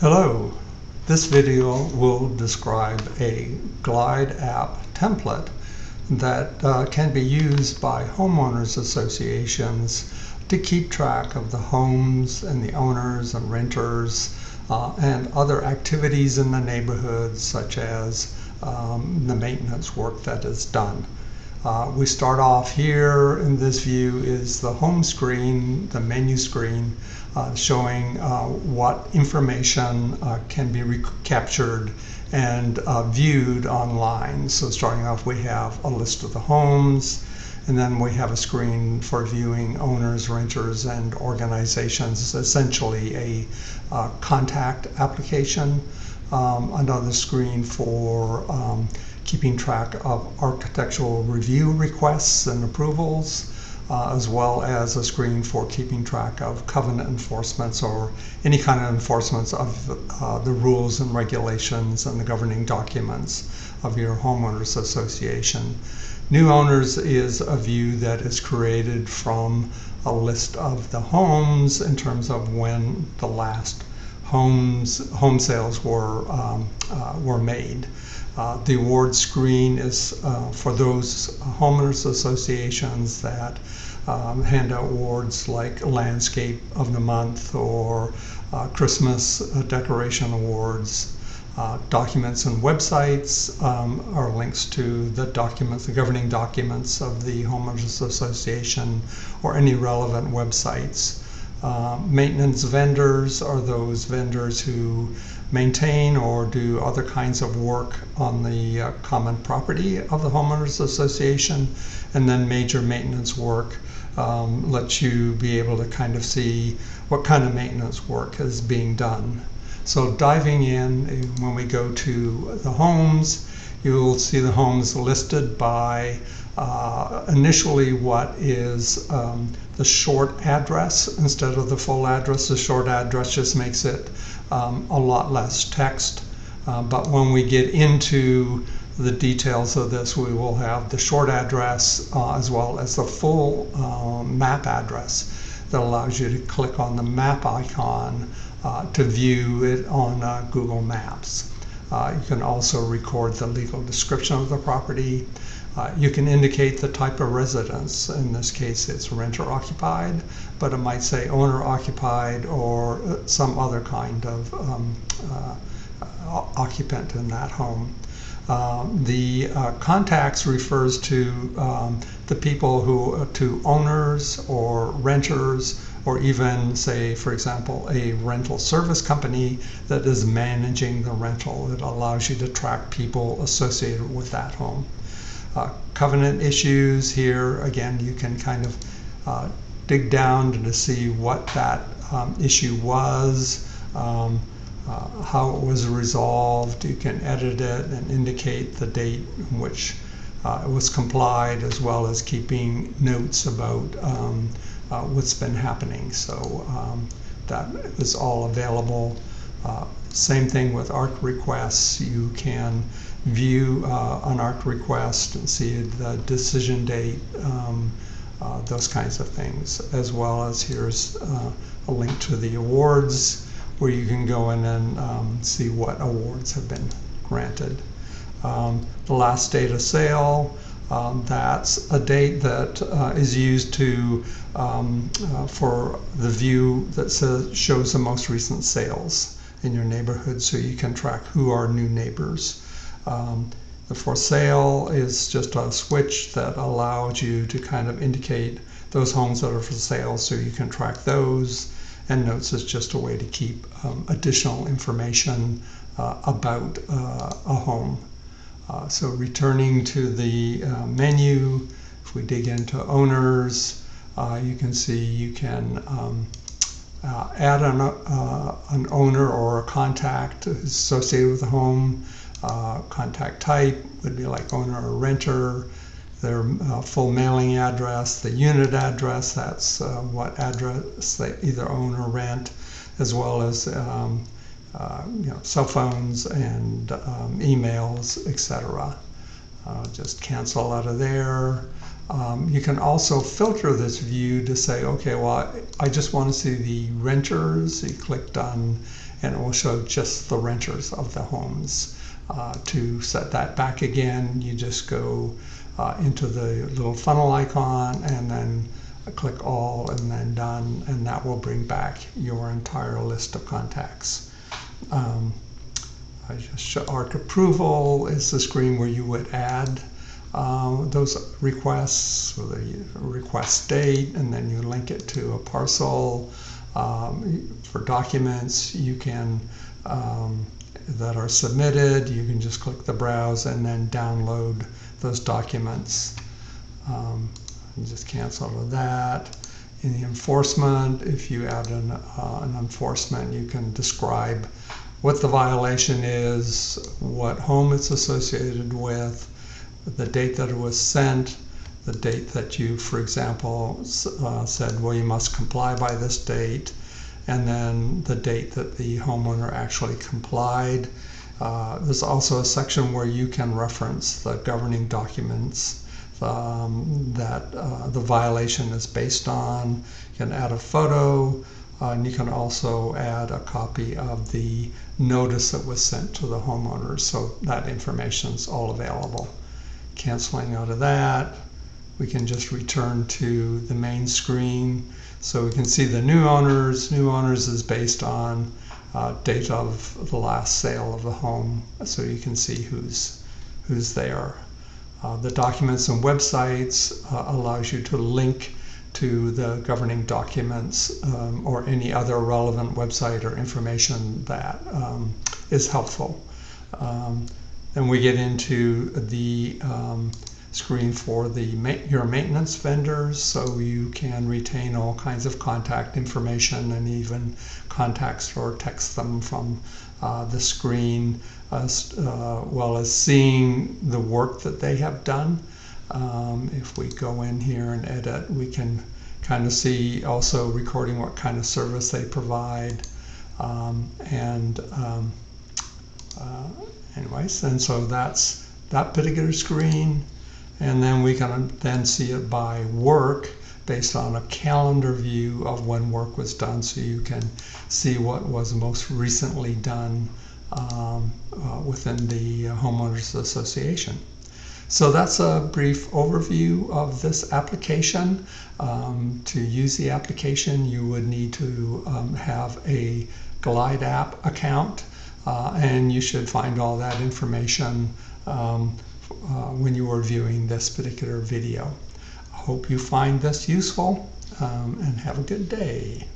Hello, this video will describe a Glide app template that can be used by homeowners associations to keep track of the homes and the owners and renters and other activities in the neighborhood, such as the maintenance work that is done. We start off here in this view is the home screen, the menu screen, showing what information can be captured and viewed online. So starting off, we have a list of the homes, and then we have a screen for viewing owners, renters, and organizations, essentially a contact application. Another screen for keeping track of architectural review requests and approvals, as well as a screen for keeping track of covenant enforcements or any kind of enforcements of the rules and regulations and the governing documents of your homeowners association. New owners is a view that is created from a list of the homes in terms of when the last home sales were made. The award screen is for those homeowners associations that hand out awards like Landscape of the Month or Christmas Decoration Awards. Documents and websites are links to the documents, the governing documents of the homeowners association or any relevant websites. Maintenance vendors are those vendors who maintain or do other kinds of work on the common property of the homeowners association. And then major maintenance work lets you be able to kind of see what kind of maintenance work is being done. So diving in, when we go to the homes, you'll see the homes listed by initially what is the short address instead of the full address. The short address just makes it a lot less text, but when we get into the details of this, we will have the short address as well as the full map address that allows you to click on the map icon to view it on Google Maps. You can also record the legal description of the property. You can indicate the type of residence. In this case, it's renter occupied, but it might say owner occupied or some other kind of occupant in that home. The contacts refers to the people to owners or renters, or even, say, for example, a rental service company that is managing the rental. It allows you to track people associated with that home. Covenant issues here, again, you can kind of dig down to see what that issue was, how it was resolved. You can edit it and indicate the date in which it was complied, as well as keeping notes about what's been happening. So that is all available. Same thing with ARC requests. You can view an ARC request and see the decision date, those kinds of things, as well as here's a link to the awards where you can go in and see what awards have been granted. The last date of sale, that's a date that is used to for the view that shows the most recent sales in your neighborhood, so you can track who are new neighbors. The for sale is just a switch that allows you to kind of indicate those homes that are for sale, so you can track those. And notes is just a way to keep additional information about a home. So returning to the menu, if we dig into owners, you can see you can add an owner or a contact associated with the home. Contact type would be like owner or renter. Their full mailing address, the unit address, that's what address they either own or rent, as well as cell phones and emails, etc. Just cancel out of there. You can also filter this view to say, okay, well, I just want to see the renters. You click done, and it will show just the renters of the homes. To set that back again, you just go into the little funnel icon and then click all and then done, and that will bring back your entire list of contacts. I just show ARC approval is the screen where you would add those requests with a request date, and then you link it to a parcel. For documents you can that are submitted, you can just click the browse and then download those documents. Just cancel that. In the enforcement, if you add an enforcement, you can describe what the violation is, what home it's associated with, the date that it was sent, the date that you, for example, said, well, you must comply by this date, and then the date that the homeowner actually complied. There's also a section where you can reference the governing documents that the violation is based on. You can add a photo, and you can also add a copy of the notice that was sent to the homeowners, so that information is all available. Canceling out of that, we can just return to the main screen. So we can see the new owners. New owners is based on date of the last sale of the home, so you can see who's there. The documents and websites allows you to link to the governing documents or any other relevant website or information that is helpful. Then we get into the screen for your maintenance vendors, so you can retain all kinds of contact information and even contacts or text them from the screen, as well as seeing the work that they have done. If we go in here and edit, we can kind of see also recording what kind of service they provide. Anyways, and so that's that particular screen. And then we can then see it by work based on a calendar view of when work was done, so you can see what was most recently done within the homeowners association. So that's a brief overview of this application. To use the application, you would need to have a Glide app account, and you should find all that information when you are viewing this particular video. I hope you find this useful, and have a good day.